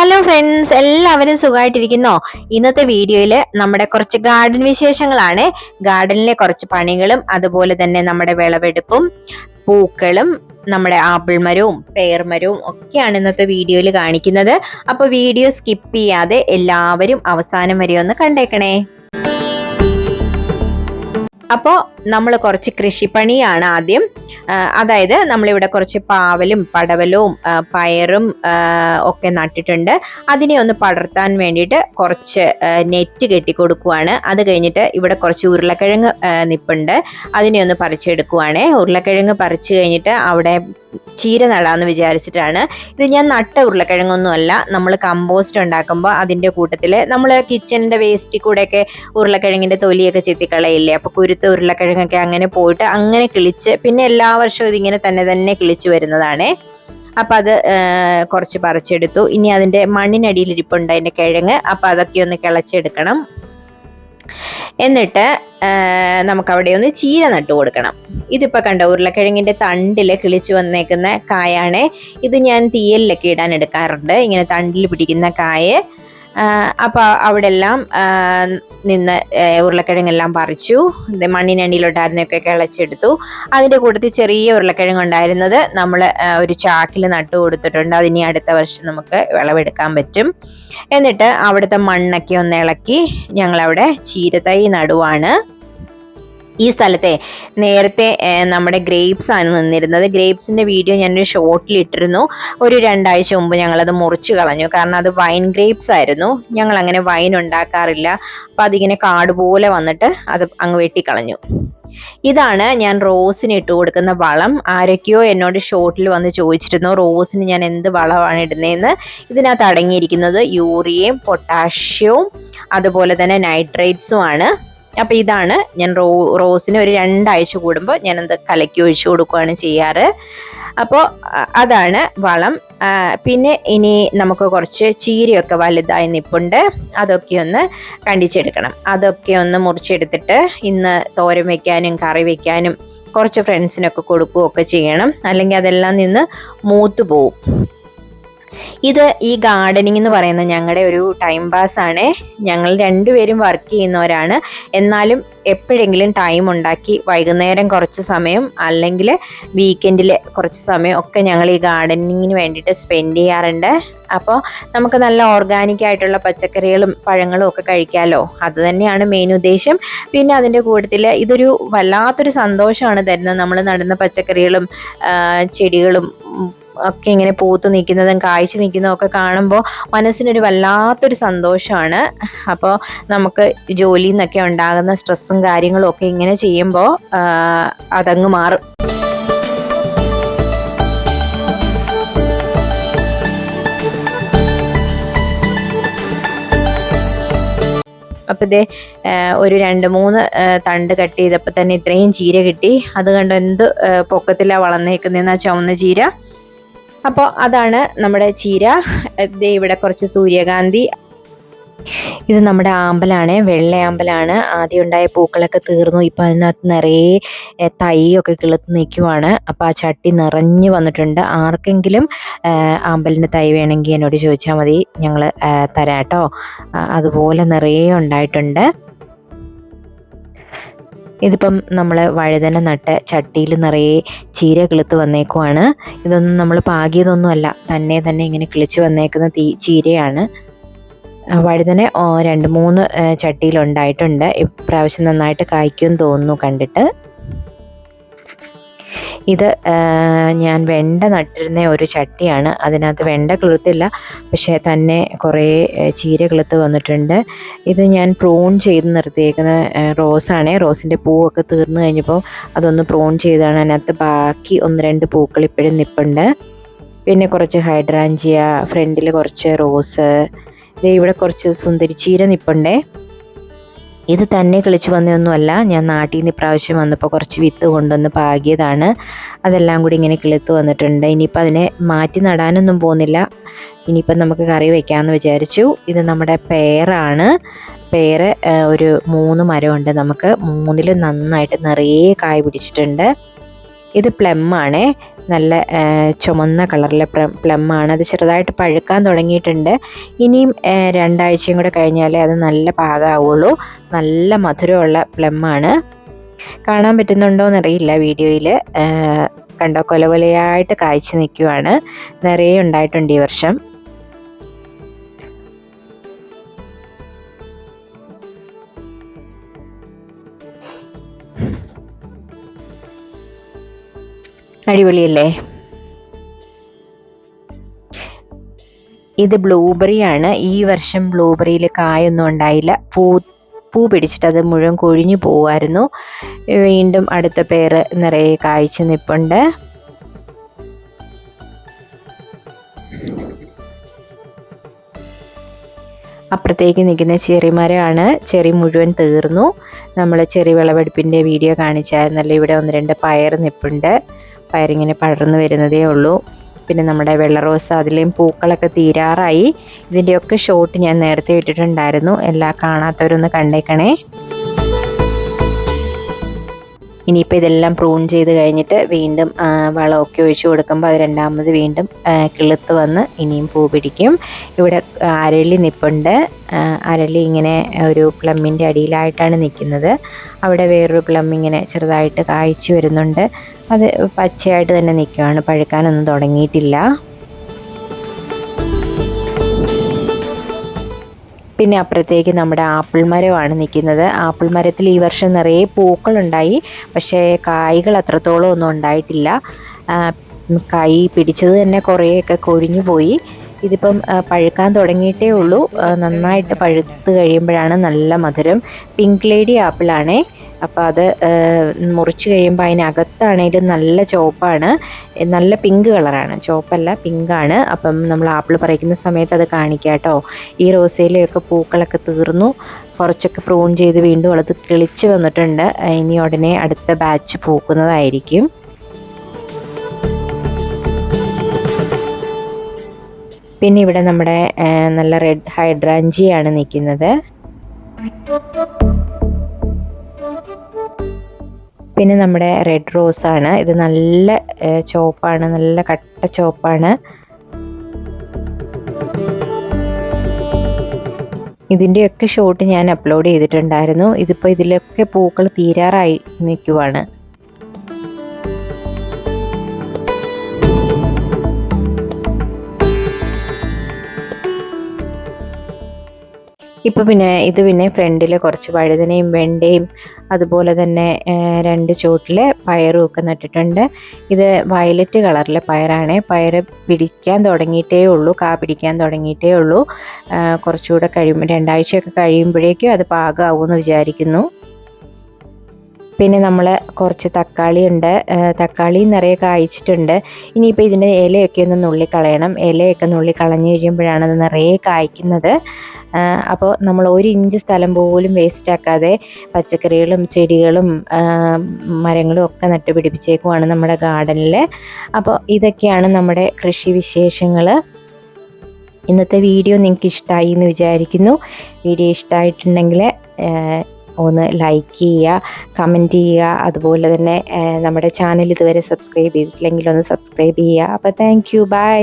Hello friends, എല്ലാവരും സുഖമായിട്ടിരിക്കുന്നോ? ഇന്നത്തെ വീഡിയോയിൽ നമ്മുടെ കുറച്ച് ഗാർഡൻ വിശേഷങ്ങളാണ്. ഗാർഡനിലെ കുറച്ച് പണികളും അതുപോലെ തന്നെ നമ്മുടെ വിളവെടുപ്പും പൂക്കളും നമ്മുടെ ആപ്പിൾ മരവും പേർ മരവും ഒക്കെയാണ് ഇന്നത്തെ വീഡിയോയിൽ കാണിക്കുന്നത്. അപ്പോൾ വീഡിയോ സ്കിപ്പ് ചെയ്യാതെ എല്ലാവരും അവസാനം വരെ ഒന്ന് കണ്ടേക്കണേ. അപ്പോൾ നമ്മൾ കുറച്ച് കൃഷിപ്പണിയാണ് ആദ്യം. അതായത് നമ്മളിവിടെ കുറച്ച് പാവലും പടവലവും പയറും ഒക്കെ നട്ടിട്ടുണ്ട്. അതിനെ ഒന്ന് പടർത്താൻ വേണ്ടിയിട്ട് കുറച്ച് നെറ്റ് കെട്ടിക്കൊടുക്കുവാണ്. അത് കഴിഞ്ഞിട്ട് ഇവിടെ കുറച്ച് ഉരുളക്കിഴങ്ങ് നിപ്പുണ്ട്, അതിനെ ഒന്ന് പറിച്ചെടുക്കുവാണ്. ഉരുളക്കിഴങ്ങ് പറിച്ചു കഴിഞ്ഞിട്ട് അവിടെ ചീര നടാമെന്ന് വിചാരിച്ചിട്ടാണ്. ഇത് ഞാൻ നട്ട ഉരുളക്കിഴങ്ങൊന്നുമല്ല, നമ്മൾ കമ്പോസ്റ്റ് ഉണ്ടാക്കുമ്പോൾ അതിൻ്റെ കൂട്ടത്തിൽ നമ്മൾ കിച്ചണിൻ്റെ വേസ്റ്റിൽ കൂടെയൊക്കെ ഉരുളക്കിഴങ്ങിൻ്റെ തൊലിയൊക്കെ ചെത്തിക്കളയില്ലേ, അപ്പോൾ കുരുത്ത ഉരുളക്കിഴങ്ങൊക്കെ അങ്ങനെ പോയിട്ട് അങ്ങനെ കിളിച്ച് പിന്നെ എല്ലാ വർഷവും ഇതിങ്ങനെ തന്നെ കിളിച്ച് വരുന്നതാണ്. അപ്പം അത് കുറച്ച് പറിച്ചെടുത്തു. ഇനി അതിൻ്റെ മണ്ണിനടിയിൽ ഇരിപ്പുണ്ട് അതിൻ്റെ കിഴങ്ങ്, അപ്പം അതൊക്കെ ഒന്ന് കിളച്ചെടുക്കണം. എന്നിട്ട് നമുക്കവിടെ ഒന്ന് ചീര നട്ടു കൊടുക്കണം. ഇതിപ്പോൾ കണ്ടോ, ഉരുളക്കിഴങ്ങിൻ്റെ തണ്ടിൽ കിളിച്ച് വന്നേക്കുന്ന കായാണ്. ഇത് ഞാൻ തീയലിലൊക്കെ ഇടാൻ എടുക്കാറുണ്ട്, ഇങ്ങനെ തണ്ടിൽ പിടിക്കുന്ന കായ. അപ്പോൾ അവിടെ എല്ലാം നിന്ന് ഉരുളക്കിഴങ്ങെല്ലാം പറിച്ചു. മണ്ണിനടിയിലോട്ടായിരുന്നൊക്കെ കിളച്ചെടുത്തു. അതിൻ്റെ കൂട്ടത്തിൽ ചെറിയ ഉരുളക്കിഴങ്ങ് ഉണ്ടായിരുന്നത് നമ്മൾ ഒരു ചാക്കിൽ നട്ടു കൊടുത്തിട്ടുണ്ട്. അതിനി അടുത്ത വർഷം നമുക്ക് വിളവെടുക്കാൻ പറ്റും. എന്നിട്ട് അവിടുത്തെ മണ്ണൊക്കെ ഒന്ന് ഇളക്കി ഞങ്ങളവിടെ ചീരത്തൈ നടുവാണ്. ഈ സ്ഥലത്തെ നേരത്തെ നമ്മുടെ ഗ്രേപ്സ് ആണ് നിന്നിരുന്നത്. ഗ്രേപ്സിൻ്റെ വീഡിയോ ഞാനൊരു ഷോർട്ടിൽ ഇട്ടിരുന്നു. ഒരു 2 ആഴ്ച മുമ്പ് ഞങ്ങളത് മുറിച്ച് കളഞ്ഞു, കാരണം അത് വൈൻ ഗ്രേപ്സ് ആയിരുന്നു. ഞങ്ങൾ അങ്ങനെ വൈൻ ഉണ്ടാക്കാറില്ല. അപ്പോൾ അതിങ്ങനെ കാട് പോലെ വന്നിട്ട് അത് അങ്ങ് വെട്ടിക്കളഞ്ഞു. ഇതാണ് ഞാൻ റോസിന് ഇട്ട് കൊടുക്കുന്ന വളം. ആരൊക്കെയോ എന്നോട് ഷോർട്ടിൽ വന്ന് ചോദിച്ചിരുന്നു റോസിന് ഞാൻ എന്ത് വളമാണ് ഇടുന്നതെന്ന്. ഇതിനകത്ത് അടങ്ങിയിരിക്കുന്നത് യൂറിയയും പൊട്ടാഷ്യവും അതുപോലെ തന്നെ നൈട്രേറ്റ്സും ആണ്. അപ്പോൾ ഇതാണ് ഞാൻ റോസിന് ഒരു 2 ആഴ്ച കൂടുമ്പോൾ ഞാനത് കലക്കി ഒഴിച്ചു കൊടുക്കുകയാണ് ചെയ്യാറ്. അപ്പോൾ അതാണ് വളം. പിന്നെ ഇനി നമുക്ക് കുറച്ച് ചീരയൊക്കെ വലുതായി നിൽപ്പുണ്ട്, അതൊക്കെ ഒന്ന് കണ്ടിച്ചെടുക്കണം. അതൊക്കെ ഒന്ന് മുറിച്ചെടുത്തിട്ട് ഇന്ന് തോരൻ വയ്ക്കാനും കറി വയ്ക്കാനും കുറച്ച് ഫ്രണ്ട്സിനൊക്കെ കൊടുക്കുകയൊക്കെ ചെയ്യണം, അല്ലെങ്കിൽ അതെല്ലാം നിന്ന് മൂത്ത് പോവും. ഇത് ഈ ഗാർഡനിങ് എന്ന് പറയുന്നത് ഞങ്ങളുടെ ഒരു ടൈം പാസ്സാണ്. ഞങ്ങൾ 2 പേരും വർക്ക് ചെയ്യുന്നവരാണ്. എന്നാലും എപ്പോഴെങ്കിലും ടൈം ഉണ്ടാക്കി വൈകുന്നേരം കുറച്ച് സമയം അല്ലെങ്കിൽ വീക്കെൻഡിൽ കുറച്ച് സമയം ഒക്കെ ഞങ്ങൾ ഈ ഗാർഡനിങ്ങിന് വേണ്ടിയിട്ട് സ്പെൻഡ് ചെയ്യാറുണ്ട്. അപ്പോൾ നമുക്ക് നല്ല ഓർഗാനിക് ആയിട്ടുള്ള പച്ചക്കറികളും പഴങ്ങളും ഒക്കെ കഴിക്കാമല്ലോ, അത് തന്നെയാണ് മെയിൻ ഉദ്ദേശം. പിന്നെ അതിൻ്റെ കൂട്ടത്തിൽ ഇതൊരു വല്ലാത്തൊരു സന്തോഷമാണ് തരുന്നത്. നമ്മൾ നടുന്ന പച്ചക്കറികളും ചെടികളും ഒക്കെ ഇങ്ങനെ പൂത്ത് നിൽക്കുന്നതും കായ്ച്ചു നിൽക്കുന്നതും ഒക്കെ കാണുമ്പോൾ മനസ്സിനൊരു വല്ലാത്തൊരു സന്തോഷമാണ്. അപ്പോൾ നമുക്ക് ജോലിയിൽ നിന്നൊക്കെ ഉണ്ടാകുന്ന സ്ട്രെസ്സും കാര്യങ്ങളും ഒക്കെ ഇങ്ങനെ ചെയ്യുമ്പോൾ അതങ്ങ് മാറും. അപ്പോൾ ഇതേ ഒരു 2-3 തണ്ട് കട്ട് ചെയ്തപ്പോൾ തന്നെ ഇത്രയും ചീര കിട്ടി. അത് കണ്ടോ എന്ത് പൊക്കത്തിലാണ് വളർന്നേക്കുന്നതെന്ന് ആ ചുവന്ന ചീര. അപ്പോൾ അതാണ് നമ്മുടെ ചീര. ഇവിടെ കുറച്ച് സൂര്യകാന്തി. ഇത് നമ്മുടെ ആമ്പലാണ്, വെള്ളയാമ്പലാണ്. ആദ്യം ഉണ്ടായ പൂക്കളൊക്കെ തീർന്നു. ഇപ്പോൾ അതിനകത്ത് നിറയെ തൈയൊക്കെ കിളുത്ത് നിൽക്കുവാണ്. അപ്പോൾ ആ ചട്ടി നിറഞ്ഞു വന്നിട്ടുണ്ട്. ആർക്കെങ്കിലും ആമ്പലിൻ്റെ തൈ വേണമെങ്കിൽ എന്നോട് ചോദിച്ചാൽ മതി, ഞങ്ങൾ തരാം കേട്ടോ. അതുപോലെ നിറയെ ഉണ്ടായിട്ടുണ്ട്. ഇതിപ്പം നമ്മൾ വഴുതന നട്ട് ചട്ടിയിൽ നിറയെ ചീര കിളുത്ത് വന്നേക്കുവാണ്. ഇതൊന്നും നമ്മൾ പാകിയതൊന്നുമല്ല, തന്നെ ഇങ്ങനെ കിളിച്ച് വന്നേക്കുന്ന ചീരയാണ്. വഴുതന 2-3 ചട്ടിയിലുണ്ടായിട്ടുണ്ട്. ഇപ്രാവശ്യം നന്നായിട്ട് കായ്ക്കുമെന്ന് തോന്നുന്നു കണ്ടിട്ട്. ഇത് ഞാൻ വെണ്ട നട്ടിരുന്ന ഒരു ചട്ടിയാണ്. അതിനകത്ത് വെണ്ട കിളുത്തില്ല, പക്ഷേ തന്നെ കുറേ ചീര കിളുത്ത് വന്നിട്ടുണ്ട്. ഇത് ഞാൻ പ്രൂൺ ചെയ്ത് നിർത്തിയേക്കുന്ന റോസാണ്. റോസിൻ്റെ പൂവൊക്കെ തീർന്നു കഴിഞ്ഞപ്പോൾ അതൊന്ന് പ്രൂൺ ചെയ്താണ്. അതിനകത്ത് ബാക്കി 1-2 പൂക്കൾ ഇപ്പോഴും നിൽപ്പുണ്ട്. പിന്നെ കുറച്ച് ഹൈഡ്രാഞ്ചിയ, ഫ്രണ്ടിൽ കുറച്ച് റോസ്, ഇവിടെ കുറച്ച് സുന്ദരി ചീര നിൽപ്പുണ്ടേ. ഇത് തന്നെ കിളിച്ച് വന്നതൊന്നുമല്ല, ഞാൻ നാട്ടിൽ നിന്ന് ഇപ്രാവശ്യം വന്നപ്പോൾ കുറച്ച് വിത്ത് കൊണ്ടുവന്ന് പാകിയതാണ്. അതെല്ലാം കൂടി ഇങ്ങനെ കിളുത്ത് വന്നിട്ടുണ്ട്. ഇനിയിപ്പോൾ അതിനെ മാറ്റി നടാനൊന്നും പോകുന്നില്ല, ഇനിയിപ്പം നമുക്ക് കറി വയ്ക്കാമെന്ന് വിചാരിച്ചു. ഇത് നമ്മുടെ പേറാണ്. പേര് ഒരു 3 മരമുണ്ട് നമുക്ക്. 3ലും നന്നായിട്ട് നിറയെ കായ പിടിച്ചിട്ടുണ്ട്. ഇത് പ്ലമ്മാണ്, നല്ല ചുമന്ന കളറിലെ പ്ലമ്മാണ്. അത് ചെറുതായിട്ട് പഴുക്കാൻ തുടങ്ങിയിട്ടുണ്ട്. ഇനിയും 2 ആഴ്ചയും കൂടെ കഴിഞ്ഞാലേ അത് നല്ല പാകമാവുള്ളൂ. നല്ല മധുരമുള്ള പ്ലമ്മാണ്. കാണാൻ പറ്റുന്നുണ്ടോ എന്നറിയില്ല വീഡിയോയിൽ. കണ്ടോ, കൊലകൊലയായിട്ട് കായ്ച്ചു നിൽക്കുവാണ്. നിറയെ ഉണ്ടായിട്ടുണ്ട് ഈ വർഷം. അടിപൊളിയല്ലേ? ഇത് ബ്ലൂബെറിയാണ്. ഈ വർഷം ബ്ലൂബെറിയിൽ കായൊന്നും ഉണ്ടായില്ല. പൂ പിടിച്ചിട്ട് അത് മുഴുവൻ കൊഴിഞ്ഞു പോവായിരുന്നു. വീണ്ടും അടുത്ത പേര് നിറയെ കായ്ച്ചു നിൽപ്പുണ്ട്. അപ്പുറത്തേക്ക് നിൽക്കുന്ന ചെറിമരമാണ്. ചെറി മുഴുവൻ തീർന്നു. നമ്മൾ ചെറി വിളവെടുപ്പിൻ്റെ വീഡിയോ കാണിച്ചായിരുന്നല്ലോ. ഇവിടെ 1-2 പയർ നിൽപ്പുണ്ട്. പയറിങ്ങനെ പടർന്നു വരുന്നതേ ഉള്ളൂ. പിന്നെ നമ്മുടെ വെള്ള റോസ്, അതിലെയും പൂക്കളൊക്കെ തീരാറായി. ഇതിൻ്റെയൊക്കെ ഷോട്ട് ഞാൻ നേരത്തെ ഇട്ടിട്ടുണ്ടായിരുന്നു. എല്ലാം കാണാത്തവരൊന്ന് കണ്ടേക്കണേ. ഇനിയിപ്പോൾ ഇതെല്ലാം പ്രൂൺ ചെയ്ത് കഴിഞ്ഞിട്ട് വീണ്ടും വളമൊക്കെ ഒഴിച്ചു കൊടുക്കുമ്പോൾ അത് രണ്ടാമത് വീണ്ടും കിളുത്ത് വന്ന് ഇനിയും പൂ പിടിക്കും. ഇവിടെ അരളി നിൽപ്പുണ്ട്. അരളി ഇങ്ങനെ ഒരു പ്ലമ്മിൻ്റെ അടിയിലായിട്ടാണ് നിൽക്കുന്നത്. അവിടെ വേറൊരു പ്ലം ഇങ്ങനെ ചെറുതായിട്ട് കായ്ച്ചു വരുന്നുണ്ട്. അത് പച്ചയായിട്ട് തന്നെ നിൽക്കുകയാണ്, പഴുക്കാനൊന്നും തുടങ്ങിയിട്ടില്ല. പിന്നെ അപ്പുറത്തേക്ക് നമ്മുടെ ആപ്പിൾ മരമാണ് നിൽക്കുന്നത്. ആപ്പിൾ മരത്തിൽ ഈ വർഷം നിറയെ പൂക്കളുണ്ടായി, പക്ഷേ കായ്കൾ അത്രത്തോളം ഒന്നും ഉണ്ടായിട്ടില്ല. കായ് പിടിച്ചത് തന്നെ കുറേയൊക്കെ കൊഴിഞ്ഞു പോയി. ഇതിപ്പം പഴുക്കാൻ തുടങ്ങിയിട്ടേ ഉള്ളൂ. നന്നായിട്ട് പഴുത്ത് കഴിയുമ്പോഴാണ് നല്ല മധുരം. പിങ്ക് ലേഡി ആപ്പിളാണേ. അപ്പോൾ അത് മുറിച്ച് കഴിയുമ്പോൾ അതിനകത്താണെങ്കിലും നല്ല ചുവപ്പാണ്, നല്ല പിങ്ക് കളറാണ്, ചുവപ്പല്ല പിങ്കാണ്. അപ്പം നമ്മൾ ആപ്പിൾ പറിക്കുന്ന സമയത്ത് അത് കാണിക്കാം കേട്ടോ. ഈ റോസയിലെയൊക്കെ പൂക്കളൊക്കെ തീർന്നു. കുറച്ചൊക്കെ പ്രൂൺ ചെയ്ത് വീണ്ടും അത് കിളിച്ച് വന്നിട്ടുണ്ട്. ഇനി ഉടനെ അടുത്ത ബാച്ച് പൂക്കുന്നതായിരിക്കും. പിന്നെ ഇവിടെ നമ്മുടെ നല്ല റെഡ് ഹൈഡ്രാഞ്ചിയാണ് നിൽക്കുന്നത്. പിന്നെ നമ്മുടെ റെഡ് റോസാണ്. ഇത് നല്ല ചുവപ്പാണ്, നല്ല കട്ട ചുവപ്പാണ്. ഇതിൻ്റെയൊക്കെ ഷോട്ട് ഞാൻ അപ്ലോഡ് ചെയ്തിട്ടുണ്ടായിരുന്നു. ഇതിപ്പോൾ ഇതിലൊക്കെ പൂക്കൾ തീരാറായി നിൽക്കുവാണ്. ഇപ്പോൾ പിന്നെ ഫ്രണ്ടിൽ കുറച്ച് വഴുതനയും വെണ്ടയും അതുപോലെ തന്നെ 2 ചോട്ടിൽ പയറും ഒക്കെ നട്ടിട്ടുണ്ട്. ഇത് വയലറ്റ് കളറിലെ പയറാണ്. പയർ പിടിക്കാൻ തുടങ്ങിയിട്ടേ ഉള്ളൂ, കാ പിടിക്കാൻ തുടങ്ങിയിട്ടേ ഉള്ളൂ. കുറച്ചുകൂടെ കഴിയുമ്പോൾ 2 ആഴ്ചയൊക്കെ കഴിയുമ്പോഴേക്കും അത് പാകമാവുമെന്ന് വിചാരിക്കുന്നു. പിന്നെ നമ്മൾ കുറച്ച് തക്കാളി ഉണ്ട്. തക്കാളി നിറയെ കായ്ച്ചിട്ടുണ്ട്. ഇനിയിപ്പോൾ ഇതിൻ്റെ ഇലയൊക്കെ ഒന്ന് നുള്ളിക്കളയണം. ഇലയൊക്കെ നുള്ളിക്കളഞ്ഞ് കഴിയുമ്പോഴാണ് അത് നിറയെ കായ്ക്കുന്നത്. അപ്പോൾ നമ്മൾ 1 ഇഞ്ച് സ്ഥലം പോലും വേസ്റ്റാക്കാതെ പച്ചക്കറികളും ചെടികളും മരങ്ങളും ഒക്കെ നട്ടുപിടിപ്പിച്ചേക്കുവാണ് നമ്മുടെ ഗാർഡനിൽ. അപ്പോൾ ഇതൊക്കെയാണ് നമ്മുടെ കൃഷി വിശേഷങ്ങൾ. ഇന്നത്തെ വീഡിയോ നിങ്ങൾക്ക് ഇഷ്ടമായി എന്ന് വിചാരിക്കുന്നു. വീഡിയോ ഇഷ്ടമായിട്ടുണ്ടെങ്കിൽ ഒന്ന് ലൈക്ക് ചെയ്യുക, കമൻറ്റ് ചെയ്യുക. അതുപോലെ തന്നെ നമ്മുടെ ചാനൽ ഇതുവരെ സബ്സ്ക്രൈബ് ചെയ്തിട്ടില്ലെങ്കിൽ ഒന്ന് സബ്സ്ക്രൈബ് ചെയ്യുക. അപ്പോൾ താങ്ക് യു, ബൈ.